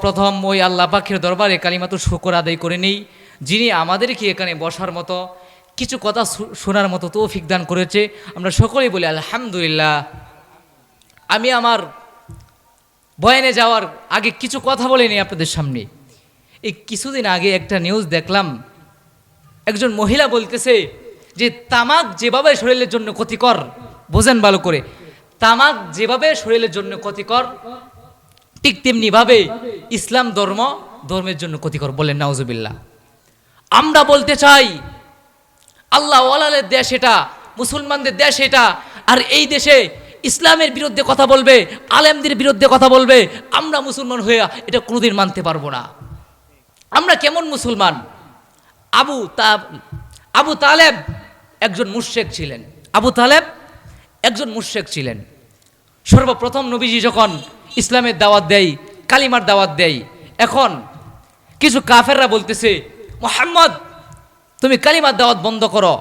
সর্বপ্রথম ওই আল্লাহ পাকের দরবারে কালিমাতুর শুকর আদায় করে নেই, যিনি আমাদেরকে এখানে বসার মতো কিছু কথা শোনার মতো তৌফিক দান করেছে। আমরা সকলেই বলি আলহামদুলিল্লাহ। আমি আমার বয়ানে যাওয়ার আগে কিছু কথা বলে নিই আপনাদের সামনে। এই কিছুদিন আগে একটা নিউজ দেখলাম, একজন মহিলা বলতেছে যে তামাক যেভাবে শরীরের জন্য ক্ষতিকর, বোঝেন ভালো করে, তামাক যেভাবে শরীরের জন্য ক্ষতিকর ঠিক তেমনিভাবে ইসলাম ধর্মের জন্য ক্ষতিকর। বলেন নাউজুবিল্লাহ। আমরা বলতে চাই আল্লাহ ওয়ালাদের দেশ এটা, মুসলমানদের দেশ এটা, আর এই দেশে ইসলামের বিরুদ্ধে কথা বলবে, আলেমদের বিরুদ্ধে কথা বলবে, আমরা মুসলমান হয়ে এটা কোনোদিন মানতে পারবো না। আমরা কেমন মুসলমান? আবু তালেব একজন মুশরিক ছিলেন। আবু তালেব একজন মুশরিক ছিলেন। সর্বপ্রথম নবীজি যখন ইসলামের দাওয়াত দেয়, কালিমার দাওয়াত দেয়, এখন কিছু কাফেররা বলতেছে, মুহাম্মদ তুমি কালিমার দাওয়াত বন্ধ করো,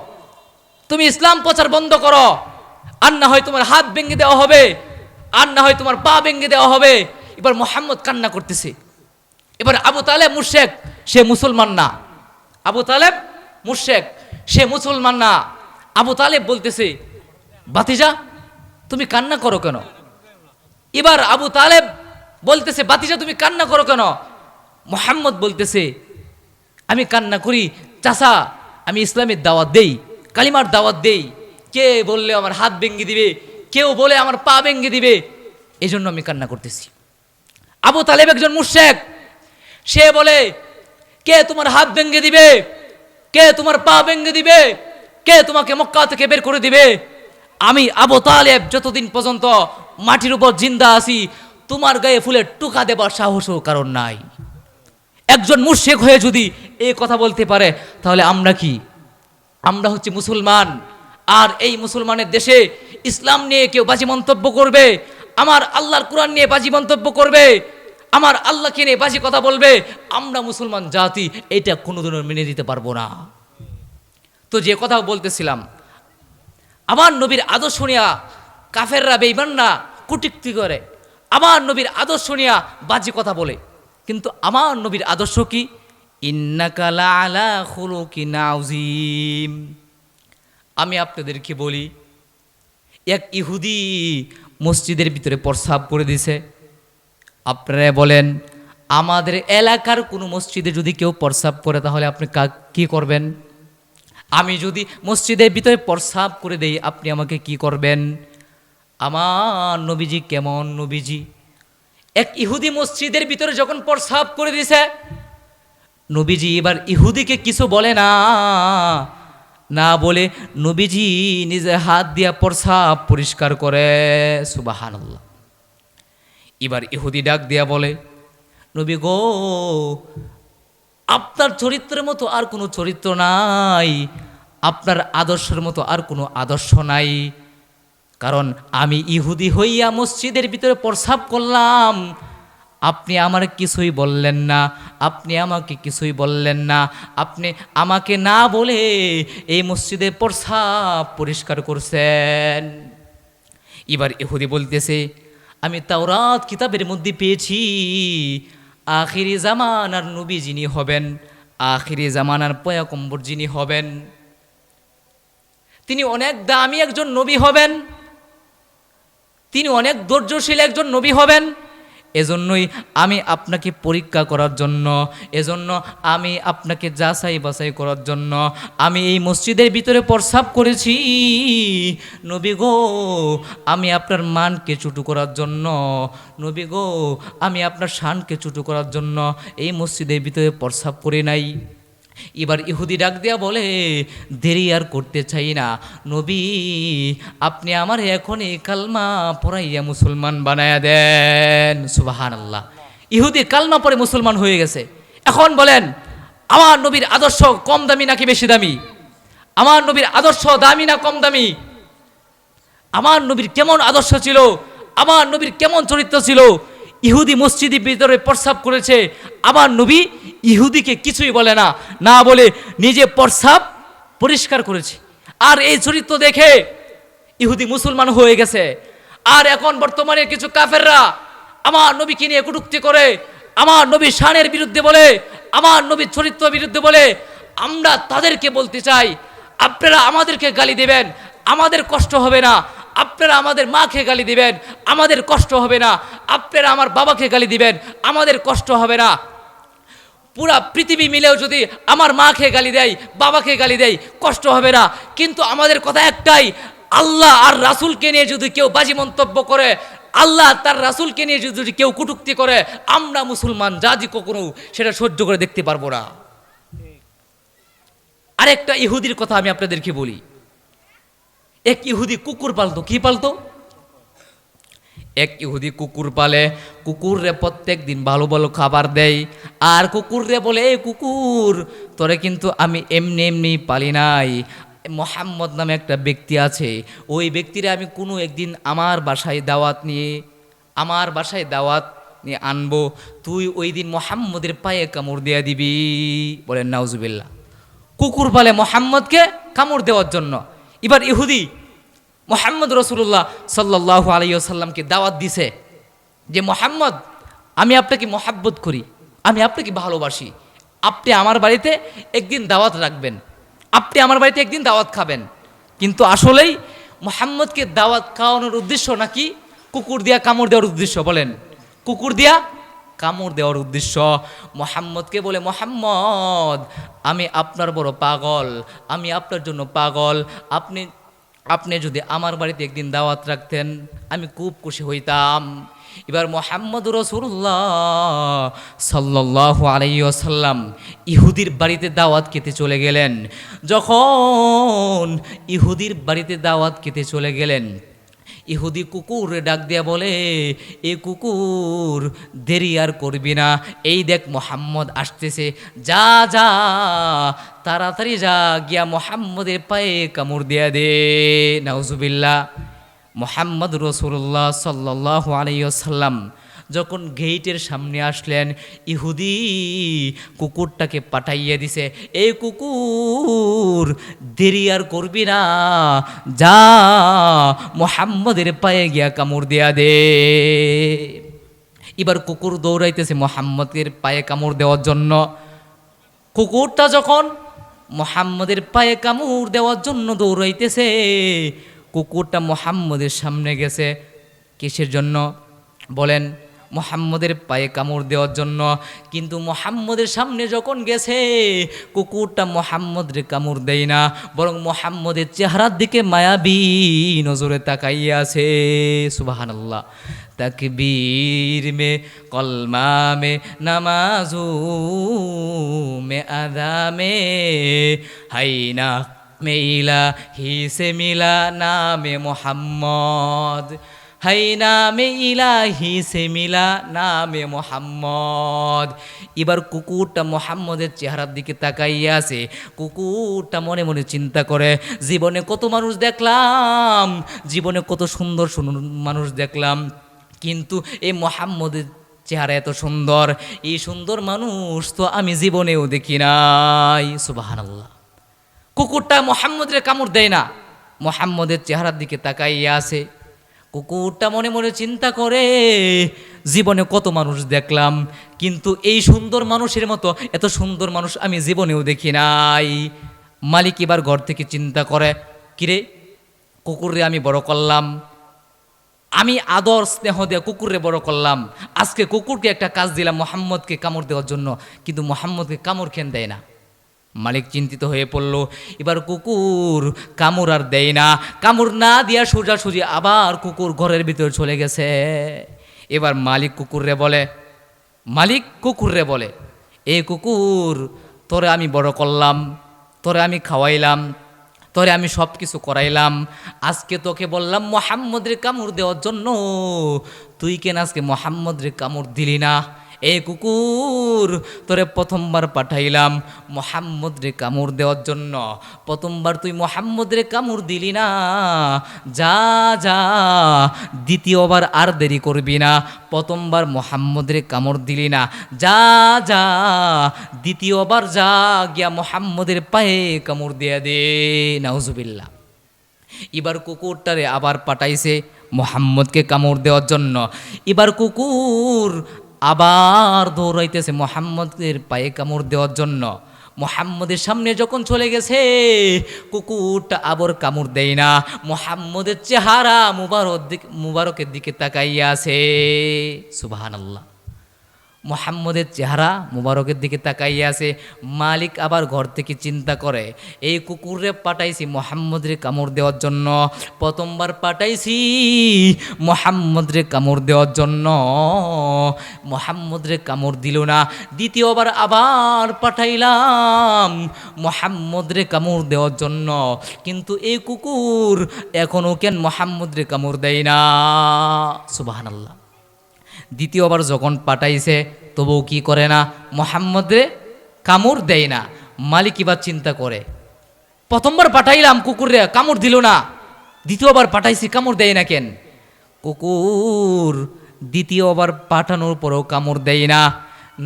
তুমি ইসলাম প্রচার বন্ধ করো, আর না হয় তোমার হাত ভেঙে দেওয়া হবে, আর না হয় তোমার পা ভেঙে দেওয়া হবে। এবার মুহাম্মদ কান্না করতেছে। এবার আবু তালেব মুশরিক, সে মুসলমান না। আবু তালেব মুশরিক, সে মুসলমান না। আবু তালেব বলতেছে, ভাতিজা তুমি কান্না করো কেন? এবার আবু তালেব বলতেছে, ভাতিজা তুমি কান্না করো কেন? মুহাম্মদ বলতেছে, আমি কান্না করি চাচা, আমি ইসলামের দাওয়াত দেই, কালিমার দাওয়াত দেই, কে বললে আমার হাত ভেঙে দিবে, কেউ বলে আমার পা ভেঙে দিবে, এই জন্য আমি কান্না করতেছি। আবু তালেব একজন মুশরিক, সে বলে, কে তোমার হাত ভেঙে দিবে, কে তোমার পা ভেঙে দিবে, কে তোমাকে মক্কা থেকে বের করে দিবে? আমি আবু তালেব যতদিন পর্যন্ত মাটির উপর জিন্দা আছি, তোমার গায়ে ফুলের টুকা দেবার সাহসও কারণ নাই। একজন মুশরিক হয়ে যদি এই কথা বলতে পারে, তাহলে আমরা কি? আমরা হচ্ছে মুসলমান। আর এই মুসলমানের দেশে ইসলাম নিয়ে কেউ বাজে মন্তব্য করবে, আমার আল্লাহর কোরআন নিয়ে বাজে মন্তব্য করবে, আমার আল্লাহকে নিয়ে বাজে কথা বলবে, আমরা মুসলমান জাতি এটা কোনোদিনও মেনে নিতে পারবো না। তো যে কথা বলতেছিলাম, আমার নবীর আদর্শ নিয়া কাফেররা, বেঈমানরা কটূক্তি করে, আমার নবীর আদর্শ নিয়া বাজে কথা বলে। কিন্তু আমার নবীর আদর্শ কি? ইন্নাকা লাআলা খুলুকিন আযীম। আমি আপনাদেরকে বলি, এক ইহুদি মসজিদের ভিতরে প্রস্রাব করে দিছে। আপনারা বলেন, আমাদের এলাকার কোনো মসজিদে যদি কেউ প্রস্রাব করে, তাহলে আপনি কি করবেন? আমি যদি মসজিদের ভিতরে প্রস্রাব করে দেই, আপনি আমাকে কি করবেন? আমার নবীজি কেমন নবীজি? এক ইহুদি মসজিদের ভিতরে যখন প্রস্রাব করে দিছে, নবীজি এবার ইহুদিকে কিছু বলে না, না বলে নবীজি নিজে হাত দিয়া প্রস্রাব পরিষ্কার করে। সুবহানাল্লাহ। এবার ইহুদি ডাক দিয়া বলে, নবী গো, আপনার চরিত্রের মতো আর কোনো চরিত্র নাই, আপনার আদর্শের মতো আর কোনো আদর্শ নাই। কারণ আমি ইহুদি হইয়া মসজিদের ভিতরে প্রস্রাব করলাম, আপনি আমার কিছুই বললেন না, আপনি আমাকে কিছুই বললেন না, আপনি আমাকে না বলে এই মসজিদে প্রস্রাব পরিষ্কার করছেন। এবার ইহুদি বলতেছে, আমি তাওরাত কিতাবের মধ্যে পেয়েছি, আখিরি জামানার নবী যিনি হবেন, আখিরি জামানার পয়গম্বর যিনি হবেন, তিনি অনেক দামি একজন নবী হবেন, তিনি অনেক ধৈর্যশীল একজন নবী হবেন। এজন্যই আমি আপনাকে পরীক্ষা করার জন্য, এজন্য আমি আপনাকে যাচাই বাছাই করার জন্য আমি এই মসজিদের ভিতরে প্রস্রাব করেছি। নবী গো, আমি আপনার মানকে চুটু করার জন্য, নবী গো, আমি আপনার শানকে চুটু করার জন্য এই মসজিদের ভিতরে প্রস্রাব করে নাই। এবার ইহুদি ডাক দেয়া বলে, দেরি আর করতে চাই না নবী, আপনি আমার এখনই কালমা পড়াইয়া মুসলমান বানায়া দেন। সুবহানাল্লাহ। ইহুদি কালমা পড়ে মুসলমান হয়ে গেছে। এখন বলেন, আমার নবীর আদর্শ কম দামি নাকি বেশি দামি? আমার নবীর আদর্শ দামি না কম দামি? আমার নবীর কেমন আদর্শ ছিল, আমার নবীর কেমন চরিত্র ছিল? ইহুদি মসজিদের ভিতরে প্রস্রাব করেছে, আমার নবী ইহুদিকে কিছুই বলে না, না বলে নিজে প্রস্রাব পরিষ্কার করেছে। আর এই চরিত্র দেখে ইহুদি মুসলমান হয়ে গেছে। আর এখন বর্তমানে কিছু কাফেররা আমার নবীকে নিয়ে কটূক্তি করে, আমার নবীর শানের বিরুদ্ধে বলে, আমার নবীর চরিত্র বিরুদ্ধে বলে, আমরা তাদেরকে বলতে চাই, আপনারা আমাদেরকে গালি দেবেন, আমাদের কষ্ট হবে না। আপনারা আমাদের মাকে গালি দিবেন, আমাদের কষ্ট হবে না। আপনারা আমার বাবাকে গালি দিবেন, আমাদের কষ্ট হবে না। পুরা পৃথিবী মিলেও যদি আমার মাকে গালি দেয়, বাবাকে গালি দেয়, কষ্ট হবে না। কিন্তু আমাদের কথা একটাই, আল্লাহ আর রাসূলকে নিয়ে যদি কেউ বাজে মন্তব্য করে, আল্লাহ তার রাসূলকে নিয়ে যদি কেউ কটূক্তি করে, আমরা মুসলমান জাতি কখনো সেটা সহ্য করে দেখতে পারবো না। আরেকটা ইহুদির কথা আমি আপনাদেরকে বলি। এক ইহুদি কুকুর পালতো। কি পালতো? এক ইহুদি কুকুর পালে। কুকুররে প্রত্যেক দিন ভালো ভালো খাবার দেয়, আর কুকুররে বলে, এই কুকুর, তোরে কিন্তু আমি এমনি এমনি পালি নাই। মোহাম্মদ নামে একটা ব্যক্তি আছে, ওই ব্যক্তিরে আমি কোনো একদিন আমার বাসায় দাওয়াত নিয়ে আনবো। তুই ওই দিন মোহাম্মদের পায়ে কামড় দিয়ে দিবি। বলেন নাউজুবিল্লাহ। কুকুর পালে মোহাম্মদকে কামড় দেওয়ার জন্য। এবার ইহুদি মোহাম্মদ রসুল্লাহ সাল্লাল্লাহু আলাইহি ওয়াসাল্লামকে দাওয়াত দিছে যে, মোহাম্মদ, আমি আপনাকে মহাব্বত করি, আমি আপনাকে ভালোবাসি, আপনি আমার বাড়িতে একদিন দাওয়াত রাখবেন, আপনি আমার বাড়িতে একদিন দাওয়াত খাবেন। কিন্তু আসলেই মোহাম্মদকে দাওয়াত খাওয়ানোর উদ্দেশ্য নাকি কুকুর দিয়া কামড় দেওয়ার উদ্দেশ্য? বলেন, কুকুর দিয়া কামড় দেওয়ার উদ্দেশ্য। মোহাম্মদকে বলে, মোহাম্মদ, আমি আপনার বড় পাগল, আমি আপনার জন্য পাগল। আপনি যদি আমার বাড়িতে একদিন দাওয়াত রাখতেন, আমি খুব খুশি হইতাম। এবার মোহাম্মদ রাসূলুল্লাহ সাল্লাল্লাহু আলাইহি ওয়াসাল্লাম ইহুদির বাড়িতে দাওয়াত খেতে চলে গেলেন। যখন ইহুদির বাড়িতে দাওয়াত খেতে চলে গেলেন, ইহুদি কুকুরে ডাক দিয়া বলে, এ কুকুর, দেরি আর করবি না, এই দেখ মোহাম্মদ আসতেছে, যা যা তাড়াতাড়ি যা, গিয়া মোহাম্মদের পায়ে কামড় দিয়া দে। নাউজুবিল্লাহ। মোহাম্মদ রাসূলুল্লাহ সাল্লাল্লাহু আলাইহি ওয়াসাল্লাম যখন গেইটের সামনে আসলেন, ইহুদি কুকুরটাকে পাঠাইয়া দিছে, এই কুকুর, দেরি আর করবি না, যা মোহাম্মদের পায়ে গিয়া কামড় দিয়া দে। এবার কুকুর দৌড়াইতেছে মোহাম্মদের পায়ে কামড় দেওয়ার জন্য। কুকুরটা যখন মোহাম্মদের পায়ে কামড় দেওয়ার জন্য দৌড়াইতেছে, কুকুরটা মোহাম্মদের সামনে গেছে কিসের জন্য? বলেন, মোহাম্মদের পায়ে কামড় দেওয়ার জন্য। কিন্তু মোহাম্মদের সামনে যখন গেছে, কুকুরটা মোহাম্মদের কামড় দেয় না, বরং মোহাম্মদের চেহারার দিকে মায়াবী নজরে তাকাইয়া আছে। সুবহানাল্লাহ। तकबीर में कलमा में नमाजू में अदा में हैना में इलाही से मिला नाम मोहम्मद, हैना में इलाही से मिला नाम मोहम्मद। এবার কুকুরটা মোহাম্মদের চেহারার দিকে তাকাইয়া আছে। কুকুরটা মনে মনে চিন্তা করে, জীবনে কত মানুষ দেখলাম, জীবনে কত সুন্দর সুন্দর মানুষ দেখলাম, কিন্তু এই মোহাম্মদের চেহারা এত সুন্দর, এই সুন্দর মানুষ তো আমি জীবনেও দেখি নাই। সুবহানাল্লাহ। কুকুরটা মোহাম্মদের কামড় দেয় না, মোহাম্মদের চেহারার দিকে তাকাইয়া আছে। কুকুরটা মনে মনে চিন্তা করে, জীবনে কত মানুষ দেখলাম, কিন্তু এই সুন্দর মানুষের মতো এত সুন্দর মানুষ আমি জীবনেও দেখি নাই। মালিক এবার ঘর থেকে চিন্তা করে, কিরে, কুকুররে আমি বড় করলাম, আমি আদর স্নেহ দিয়ে কুকুররে বড় করলাম, আজকে কুকুরকে একটা কাজ দিলাম মোহাম্মদকে কামড় দেওয়ার জন্য, কিন্তু মোহাম্মদকে কামড় কেন দেয় না? মালিক চিন্তিত হয়ে পড়ল। এবার কুকুর কামড় আর দেয় না, কামড় না দিয়া সোজাসুজি আবার কুকুর ঘরের ভিতরে চলে গেছে। এবার মালিক কুকুররে বলে, এই কুকুর, তোরে আমি বড় করলাম, তোরে আমি খাওয়াইলাম, তোরে আমি সব কিছু করাইলাম, আজকে তোকে বললাম মোহাম্মদের কামড় দেওয়ার জন্য, তুই কেন আজকে মোহাম্মদের কামড় দিলি না? এই কুকুর, তোরে প্রথমবার পাঠাইলাম মোহাম্মদরে কামড় দেওয়ার জন্য, প্রথমবার তুই মোহাম্মদরে কামড় দিলি না, যা যা দ্বিতীয়বার আর দেরি করবি না। প্রথমবার মোহাম্মদরে কামড় দিলি না, যা যা দ্বিতীয়বার যা গিয়া মোহাম্মদের পায়ে কামড় দিয়া দে। নাউজুবিল্লাহ। এবার কুকুরটারে আবার পাঠাইছে মোহাম্মদকে কামড় দেওয়ার জন্য। এবার কুকুর আবার দৌড়াইতেছে মুহাম্মদের পায়ে কামড় দেওয়ার জন্য। মুহাম্মদের সামনে যখন চলে গেছে, কুকুরটা আবার কামড় দেয় না, মুহাম্মদের চেহারা মুবারকের দিকে তাকাইয়া আছে। সুবহানাল্লাহ। মুহাম্মদের চেহারা মুবারকের দিকে তাকাইয়া আছে। মালিক আবার ঘর থেকে চিন্তা করে, এই কুকুরে পাঠাইছি মুহাম্মদরে কামড় দেওয়ার জন্য, প্রথমবার পাঠাইছি মুহাম্মদরে কামড় দেওয়ার জন্য, মুহাম্মদরে কামড় দিল না, দ্বিতীয়বার আবার পাঠাইলাম মুহাম্মদরে কামড় দেওয়ার জন্য, কিন্তু এই কুকুর এখনও কেন মুহাম্মদরে কামড় দেয় না। সুবহানাল্লাহ। দ্বিতীয়বার যখন পাঠাইছে তবুও কি করে না, মুহাম্মদরে কামড় দেয় না। মালিক এবার চিন্তা করে, প্রথমবার পাঠাইলাম কুকুরে কামড় দিল না, দ্বিতীয়বার পাঠাইছি কামড় দেয় না কেন? কুকুর দ্বিতীয়বার পাঠানোর পরেও কামড় দেয় না।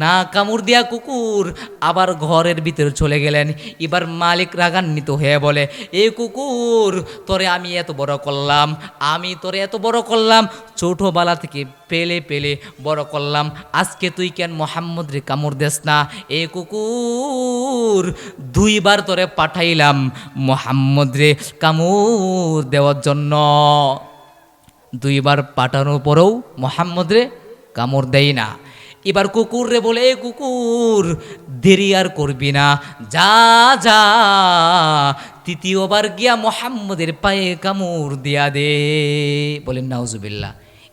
না কামড় দিয়া কুকুর আবার ঘরের ভিতরে চলে গেলেন। এবার মালিক রাগান্বিত হয়ে বলে, এই কুকুর, তোরে আমি এত বড় করলাম, আমি তোরে এত বড় করলাম, ছোটবেলা থেকে পেলে পেলে বড় করলাম, আজকে তুই কেন মুহাম্মদরে কামড় দেস না? এই কুকুর, দুইবার তোরে পাঠাইলাম মুহাম্মদরে কামড় দেওয়ার জন্য, দুইবার পাঠানোর পরেও মুহাম্মদরে কামড় দেয় না। এবার কুকুর রে বলে, কুকুর, দেরি আর করবি না, যা যা তৃতীয়বার গিয়া মুহাম্মদের পায়ে কামড় দিয়া দে। বলেন নাউজুবিল্লাহ।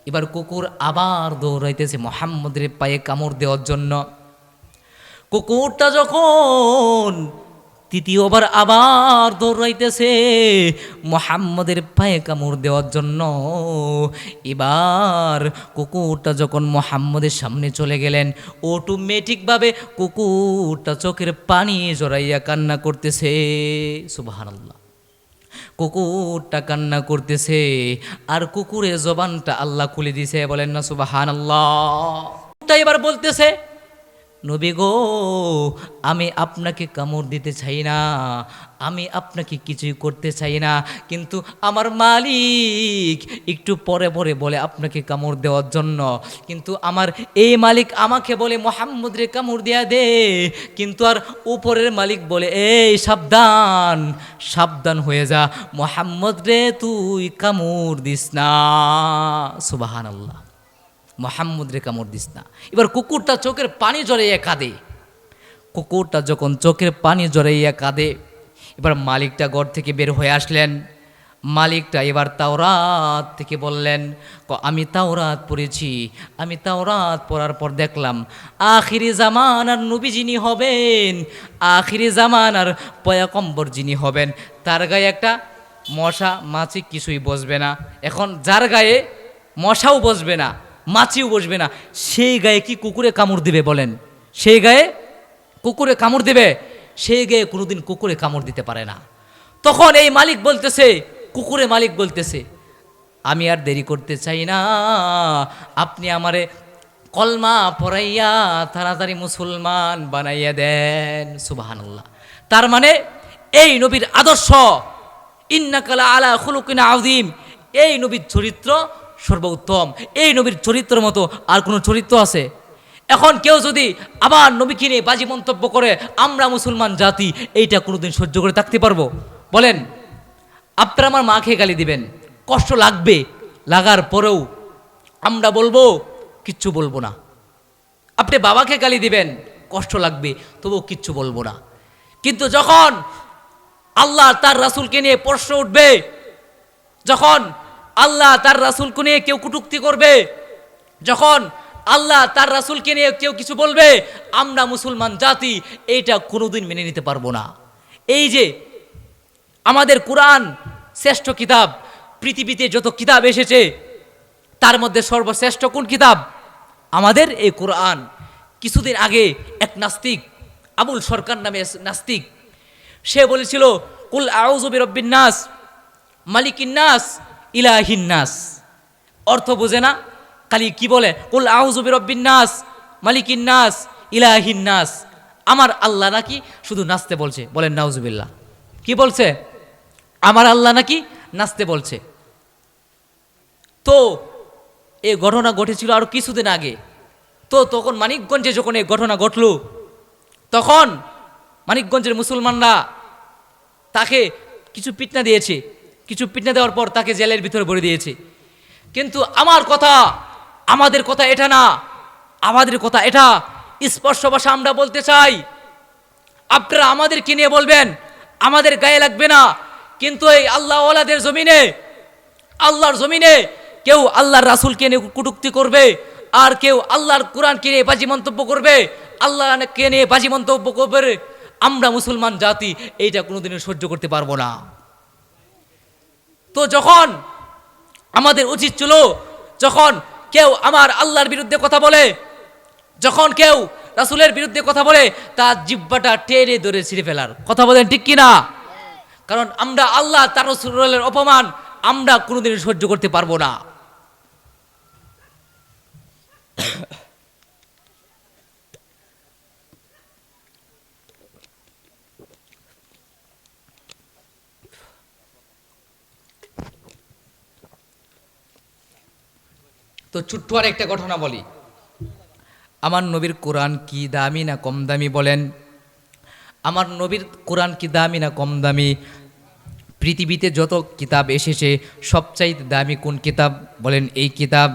এবার কুকুর আবার দৌড়াইতেছে মুহাম্মদের পায়ে কামড় দেওয়ার জন্য। কুকুরটা যখন তৃতীয়বার আবার দৌড়াইতেছে মুহাম্মদের পায়ে কামড় দেওয়ার জন্য, এবার কুকুরটা যখন মুহাম্মদের সামনে চলে গেলেন, অটোমেটিকভাবে কুকুরটা চোখের পানি জড়াইয়া কান্না করতেছে। সুবহানাল্লাহ। কুকুরটা কান্না করতেছে আর কুকুরের জবানটা আল্লাহ খুলে দিছে। বলেন না সুবহানাল্লাহ। এবার বলতেছে, নবী গো, আমি আপনাকে কামড় দিতে চাই না, আমি আপনাকে কিছুই করতে চাই না, কিন্তু আমার মালিক একটু পরে পরে বলে আপনাকে কামড় দেওয়ার জন্য, কিন্তু আমার এই মালিক আমাকে বলে মুহাম্মদরে কামড় দেয়া দে, কিন্তু আর উপরের মালিক বলে, এই সাবধান সাবধান হয়ে যা, মুহাম্মদরে তুই কামড় দিস না। সুবহানাল্লাহ। মুহাম্মদরে কামড় দিস না। এবার কুকুরটা চোখের পানি জড়াইয়া কাঁদে। কুকুরটা যখন চোখের পানি জড়াইয়া কাঁদে, এবার মালিকটা ঘর থেকে বের হয়ে আসলেন। মালিকটা এবার তাওরাত থেকে বললেন, আমি তাওরাত পড়েছি, আমি তাওরাত পড়ার পর দেখলাম আখিরি জামানার নবী যিনি হবেন, আখিরি জামানার পয়গম্বর যিনি হবেন, তার গায়ে একটা মশা মাছি কিছুই বসবে না। এখন যার গায়ে মশাও বসবে না, মাছিও বসবে না, সেই গায়ে কি কুকুরে কামড় দিবে? বলেন, সেই গায়ে কুকুরে কামড় দিবে? সেই গায়ে কোনোদিন কুকুরে কামড় দিতে পারে না। তখন এই মালিক বলতেছে, কুকুরে মালিক বলতেছে, আমি আর দেরি করতে চাই না, আপনি আমারে কলমা পড়াইয়া তাড়াতাড়ি মুসলমান বানাইয়া দেন। সুবহানাল্লাহ। তার মানে এই নবীর আদর্শ, ইন্নাকা লা আলা খুলুকিন আযীম, এই নবীর চরিত্র সর্বোত্তম। এই নবীর চরিত্রের মতো আর কোনো চরিত্র আছে? এখন কেউ যদি আবার নবীকে নিয়ে বাজে মন্তব্য করে, আমরা মুসলমান জাতি, এইটা কোনোদিন সহ্য করে থাকতে পারবো? বলেন। আপনারা আমার মাকে গালি দিবেন, কষ্ট লাগবে, লাগার পরেও আমরা বলবো কিচ্ছু বলবো না। আপনি বাবাকে গালি দিবেন, কষ্ট লাগবে, তবুও কিচ্ছু বলবো না। কিন্তু যখন আল্লাহ তার রাসূলকে নিয়ে প্রশ্ন উঠবে, যখন আল্লাহ তার রাসূলকে নিয়ে কেউ কটূক্তি করবে, যখন আল্লাহ তার রাসূলকে নিয়ে কেউ কিছু বলবে, আমরা মুসলমান জাতি এইটা কোনোদিন মেনে নিতে পারবো না। এই যে আমাদের কোরআন শ্রেষ্ঠ কিতাব, পৃথিবীতে যত কিতাব এসেছে তার মধ্যে সর্বশ্রেষ্ঠ কোন কিতাব? আমাদের এই কোরআন। কিছুদিন আগে এক নাস্তিক, আবুল সরকার নামে নাস্তিক, সে বলেছিল, কুল আউযু বিরাব্বিন নাস মালিকিন নাস ইলাহিন নাস। অর্থ বোঝে না, খালি কি বলে, কুল আউযু বিরাব্বিন নাস মালিকিন নাস ইলাহিন নাস। আমার আল্লাহ নাকি শুধু নাচতে বলছে। বলেন নাউজুবিল্লাহ। কি বলছে? আমার আল্লাহ নাকি নাচতে বলছে। তো এই ঘটনা ঘটেছিল আরো কিছুদিন আগে। তো তখন মানিকগঞ্জে যখন এই ঘটনা ঘটল, তখন মানিকগঞ্জের মুসলমানরা তাকে কিছু পিটনা দিয়েছে, কিছু পিটনা দেওয়ার পর তাকে জেলের ভিতরে ভরে দিয়েছে। কিন্তু আমাদের কথা এটা না, আমাদের কথা এটা স্পষ্ট ভাষা আমরা বলতে চাই। আপনারা আমাদেরকে নিয়ে বলবেন, আমাদের গায়ে লাগবে না, কিন্তু এই আল্লাহ ওয়ালাদের জমিনে, আল্লাহর জমিনে কেউ আল্লাহর রাসূলকে নিয়ে কটূক্তি করবে, আর কেউ আল্লাহর কোরআনকে নিয়ে বাজে মন্তব্য করবে, আল্লাহকে নিয়ে বাজে মন্তব্য করবে, আমরা মুসলমান জাতি এইটা কোনোদিনও সহ্য করতে পারবো না। তো যখন আমাদের উচিত ছিল, যখন কেউ আমার আল্লাহর বিরুদ্ধে কথা বলে, যখন কেউ রাসূলের বিরুদ্ধে কথা বলে, তার জিহ্বাটা টেনে ধরে ছিঁড়ে ফেলার। কথা বলেন ঠিক কিনা? কারণ আমরা আল্লাহ তার রাসূলের অপমান আমরা কোনোদিন সহ্য করতে পারবো না। তো ছোট্ট আর একটা ঘটনা বলি। আমার নবীর কোরআন কি দামি না কম দামি বলেন? আমার নবীর কোরআন কি দামি না কম দামি? পৃথিবীতে যত কিতাব এসেছে সবচাইতে দামি কোন কিতাব বলেন? এই কিতাব।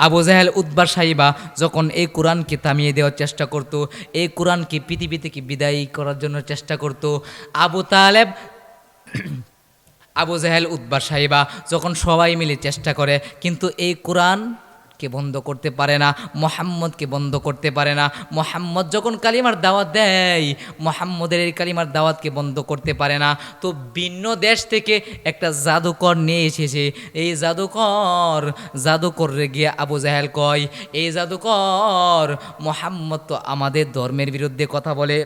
আবু জাহেল উতবা সাইবা যখন এই কোরআনকে থামিয়ে দেওয়ার চেষ্টা করত, এই কোরআনকে পৃথিবী থেকে বিদায় করার জন্য চেষ্টা করত, আবু তালেব, আবু জাহেল উতবা সাইবা যখন সবাই মিলে চেষ্টা করে, কিন্তু এই কোরআনকে বন্ধ করতে পারে না, মুহাম্মদকে বন্ধ করতে পারে না। মুহাম্মদ যখন কালিমার দাওয়াত দেয়, মুহাম্মদের এই কালিমার দাওয়াতকে বন্ধ করতে পারে না। তো ভিন্ন দেশ থেকে একটা জাদুকর নিয়ে এসেছে। এই জাদুকররে গিয়ে আবু জাহেল কয়, এই জাদুকর, মুহাম্মদ তো আমাদের ধর্মের বিরুদ্ধে কথা বলে,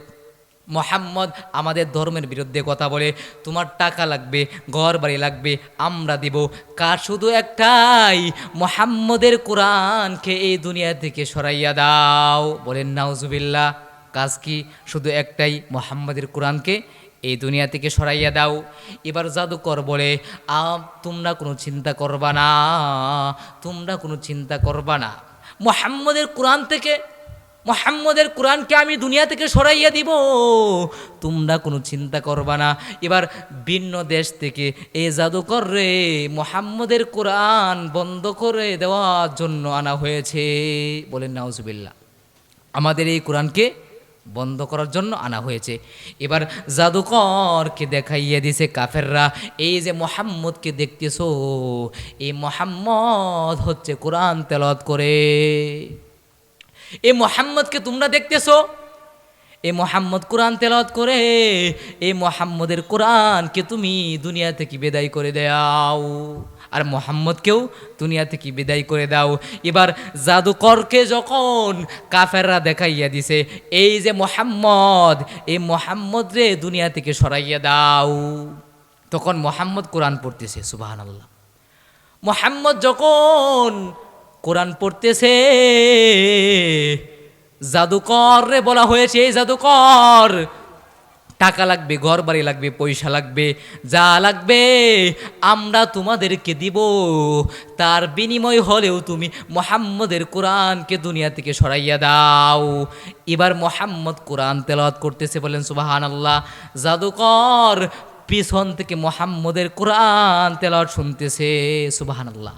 মুহাম্মদ আমাদের ধর্মের বিরুদ্ধে কথা বলে, তোমার টাকা লাগবে, ঘর বাড়ি লাগবে, আমরা দিব, কার শুধু একটাই, মুহাম্মদের কোরআনকে এই দুনিয়া থেকে সরাইয়া দাও। বলেন নাউজুবিল্লাহ। কাজ কি? শুধু একটাই, মুহাম্মদের কোরআনকে এই দুনিয়া থেকে সরাইয়া দাও। এবার জাদুকর বলে, তোমরা কোনো চিন্তা করবা না, তোমরা কোনো চিন্তা করবা না, মুহাম্মদের কোরআন থেকে, মুহাম্মদের কোরআনকে আমি দুনিয়া থেকে সরাইয়া দিব, তোমরা কোনো চিন্তা করবা না। এবার ভিন্ন দেশ থেকে এই জাদুকর রে মুহাম্মদের কোরআন বন্ধ করে দেওয়ার জন্য আনা হয়েছে। বলেন নাউজুবিল্লাহ। আমাদের এই কোরআনকে বন্ধ করার জন্য আনা হয়েছে। এবার জাদুকরকে দেখাইয়া দিছে কাফেররা, এই যে মুহাম্মদকে দেখতেছো, এই মুহাম্মদ হচ্ছে কোরআন তেলাওয়াত করে। এই মুহাম্মদকে তোমরা দেখতেছো, এই মুহাম্মদ কোরআন তেলাওয়াত করে, এই মুহাম্মদের কোরআনকে তুমি দুনিয়া থেকে বিদায় করে দাও, আর মুহাম্মদকেও দুনিয়া থেকে বিদায় করে দাও। এবার জাদুকরকে যখন কাফেররা দেখাইয়া দিছে, এই যে মুহাম্মদ, এই মুহাম্মদ রে দুনিয়া থেকে সরাইয়া দাও, তখন মুহাম্মদ কোরআন পড়তেছে। সুবহানাল্লাহ। মুহাম্মদ যখন কোরআন পড়তেছে, জাদুকর রে বলা হয়েছে, এই জাদুকর, টাকা লাগবে, ঘর বাড়ি লাগবে, পয়সা লাগবে, যা লাগবে আমরা তোমাদেরকে দিব, তার বিনিময় হলেও তুমি মুহাম্মদের কোরআনকে দুনিয়া থেকে সরাইয়া দাও। এবার মুহাম্মদ কোরআন তেলাওয়াত করতেছে, বলেন সুবহানাল্লাহ। জাদুকর পিছন থেকে মুহাম্মদের কোরআন তেলাওয়াত শুনতেছে। সুবহানাল্লাহ।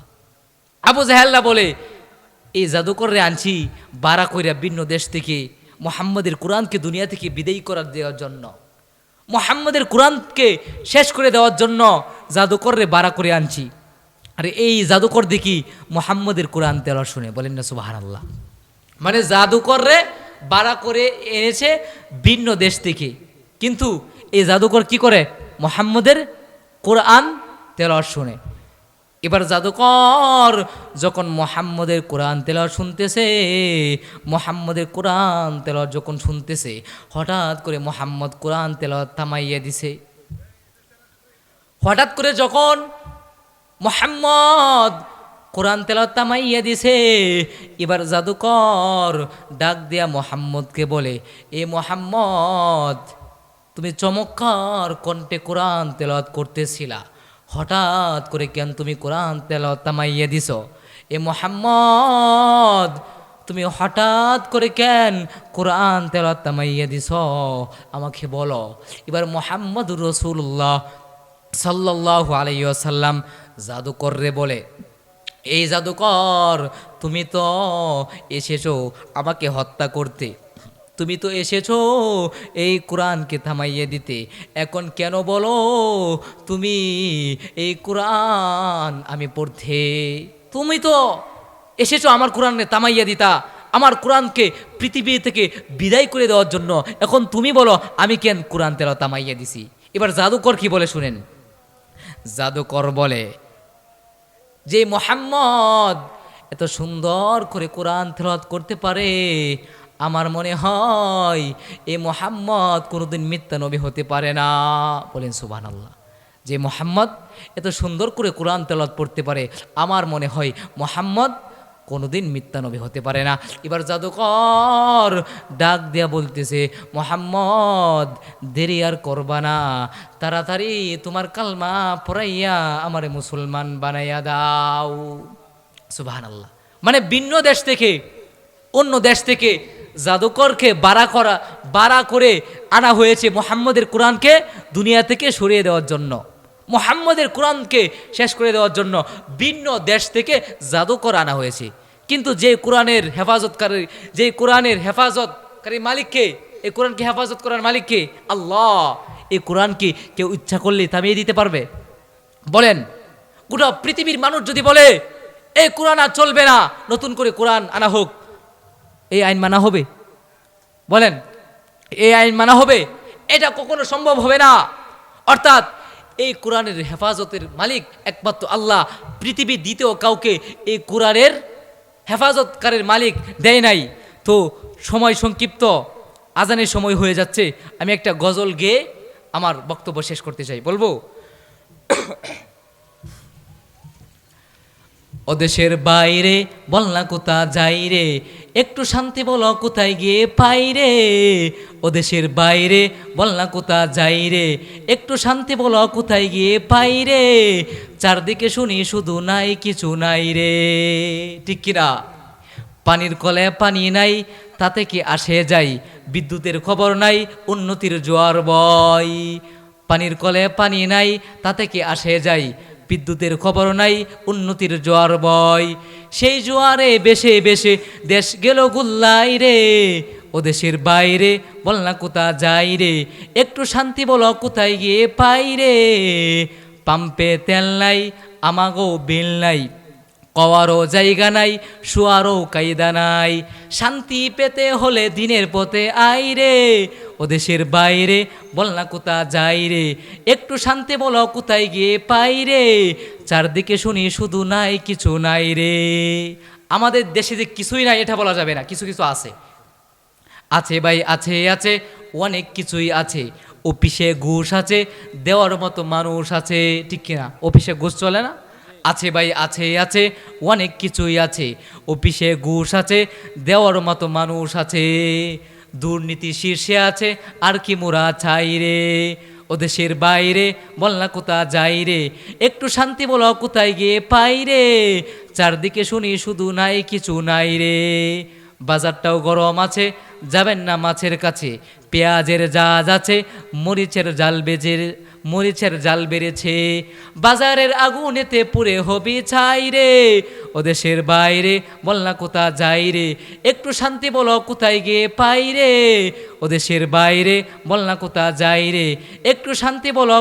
আবু জাহেলরা বলে, এই জাদুকররে আনছি বাড়া কইরা ভিন্ন দেশ থেকে মুহাম্মদের কোরআনকে দুনিয়া থেকে বিদায় করার দেওয়ার জন্য, মুহাম্মদের কোরআনকে শেষ করে দেওয়ার জন্য জাদুকররে বাড়া করে আনছি। আর এই জাদুকর দেখি মুহাম্মদের কোরআন তেলাওয়াত শুনে। বলেন না সুবহানাল্লাহ। মানে জাদুকররে বাড়া করে এনেছে ভিন্ন দেশ থেকে, কিন্তু এই জাদুকর কি করে? মুহাম্মদের কোরআন তেলাওয়াত শুনে। এবার জাদুকর যখন মুহাম্মদের কোরআন তেলাওয়াত শুনতেছে, মুহাম্মদের কোরআন তেলাওয়াত যখন শুনতেছে, হঠাৎ করে মুহাম্মদ কোরআন তেলাওয়াত থামাইয়া দিছে। হঠাৎ করে যখন মুহাম্মদ কোরআন তেলাওয়াত থামাইয়া দিছে, এবার জাদুকর ডাক দিয়া মুহাম্মদকে বলে, এ মুহাম্মদ, তুমি চমৎকার কণ্ঠে কোরআন তেলাওয়াত করতেছিলা, হঠাৎ করে কেন তুমি কোরআন তেলাওয়াত থামাইয়া দিছ? এ মুহাম্মদ, তুমি হঠাৎ করে কেন কোরআন তেলাওয়াত থামাইয়া দিছ? আমাকে বলো। এবার মুহাম্মদুর রাসূলুল্লাহ সাল্লাল্লাহু আলাইহি ওয়াসাল্লাম জাদুকর রে বলে, এই জাদুকর, তুমি তো এসেছো আমাকে হত্যা করতে, তুমি তো এসেছো এই কোরআনকে থামাইয়ে দিতে, এখন কেন বলো তুমি এই কোরআন আমি পড়তে? তুমি তো এসেছো আমার কোরআনে থামাইয়া দিতা, আমার কোরআনকে পৃথিবী থেকে বিদায় করে দেওয়ার জন্য, এখন তুমি বলো আমি কেন কোরআন তেলাওয়াত থামাইয়া দিছি। এবার জাদুকর কি বলে শুনেন। জাদুকর বলে যে মুহাম্মদ এত সুন্দর করে কোরআন তেলাওয়াত করতে পারে, আমার মনে হয় এই মুহাম্মদ কোনোদিন মিথ্যা নবী হতে পারে না। বলেন সুবহানাল্লাহ। যে মুহাম্মদ এত সুন্দর করে কোরআন তেলাওয়াত পড়তে পারে, আমার মনে হয় মুহাম্মদ কোনোদিন মিথ্যা নবী হতে পারে না। এবার জাদুকর ডাক দিয়া বলতেছে, মুহাম্মদ দেরি আর করবা না, তাড়াতাড়ি তোমার কালমা পড়াইয়া আমারে মুসলমান বানাইয়া দাও। সুবহানাল্লাহ। মানে ভিন্ন দেশ থেকে, অন্য দেশ থেকে জাদুকরকে বাড়া করে আনা হয়েছে মুহাম্মদের কোরআনকে দুনিয়া থেকে সরিয়ে দেওয়ার জন্য, মুহাম্মদের কোরআনকে শেষ করে দেওয়ার জন্য ভিন্ন দেশ থেকে জাদুকর আনা হয়েছে। কিন্তু যে কোরআনের হেফাজতকারী মালিককে, এই কোরআনকে হেফাজত করার মালিককে আল্লাহ, এই কোরআনকে কেউ ইচ্ছা করলে থামিয়ে দিতে পারবে? বলেন, গোটা পৃথিবীর মানুষ যদি বলে এই কোরআন আর চলবে না, নতুন করে কোরআন আনা হোক, এই আইন মানা হবে? বলেন, এই আইন মানা হবে? এটা কখনো সম্ভব হবে না। অর্থাৎ এই কোরআনের হেফাজতের মালিক একমাত্র আল্লাহ, পৃথিবীর দ্বিতীয় কাউকে এই কোরআনের হেফাজতকারের মালিক দেয় নাই। তো সময় সংক্ষিপ্ত, আজানের সময় হয়ে যাচ্ছে, আমি একটা গজল গেয়ে আমার বক্তব্য শেষ করতে চাই। বলবো, ওদেশের বাইরে বল না কোথা যাই রে, একটু শান্তি বলো কোথায় গিয়ে পাই রে। ওদেশের বাইরে বল না কোথা যাই রে, একটু শান্তি বলো কোথায় গিয়ে পাই রে। চারদিকে শুনি শুধু নাই কিছু নাই রে। ঠিক কিনা? পানির কলে পানি নাই, তাতে কি আসে যাই, বিদ্যুতের খবর নাই, উন্নতির জোয়ার বয়। পানির কলে পানি নাই, তাতে কি আসে যাই, বিদ্যুতের খবর নাই, উন্নতির জোয়ার বয়। সেই জোয়ারে বেশে বেশে দেশ গেল গুল্লাই রে। ও দেশের বাইরে বল না কোথা যাই রে, একটু শান্তি বলো কোথায় গিয়ে পাই রে। পাম্পে তেল নাই, আমাগো বিল নাই, কওয়ারও জায়গা নাই, শোয়ারও কায়দা নাই। শান্তি পেতে হলে দিনের পথে আই রে। ও দেশের বাইরে বল না কোথা যাই রে, একটু শান্তি বলো কোথায় গিয়ে পাই রে। চারদিকে শুনি শুধু নাই কিছু নাই রে। আমাদের দেশে যে কিছুই নাই এটা বলা যাবে না, কিছু কিছু আছে। আছে ভাই, আছে আছে, অনেক কিছুই আছে। অফিসে ঘুষ আছে, দেওয়ার মতো মানুষ আছে। ঠিক কিনা? অফিসে ঘুষ চলে না? আছে ভাই, আছে আছে, অনেক কিছুই আছে। অফিসে ঘুষ আছে, দেওয়ার মতো মানুষ আছে। দুর্নীতি শীর্ষে আছে, আর কি মোরা চাই রে। ও দেশের বাইরে বল না কোথা যাই রে, একটু শান্তি বলো কোথায় গিয়ে পাই রে। চারদিকে শুনি শুধু নাই কিছু নাই রে। বাজারটাও গরম আছে, যাবেন না মাছের কাছে। পেঁয়াজের জাজ আছে, মরিচের জাল বেড়েছে। বাজারের আগুনেতে পুড়ে হবি ছাই রে। ও দেশের বাইরে বল না কোথা যাই রে, একটু শান্তি বলো কোথায় গিয়ে পাই রে। ও দেশের বাইরে বল না কোথা যাই রে, একটু শান্তি বলো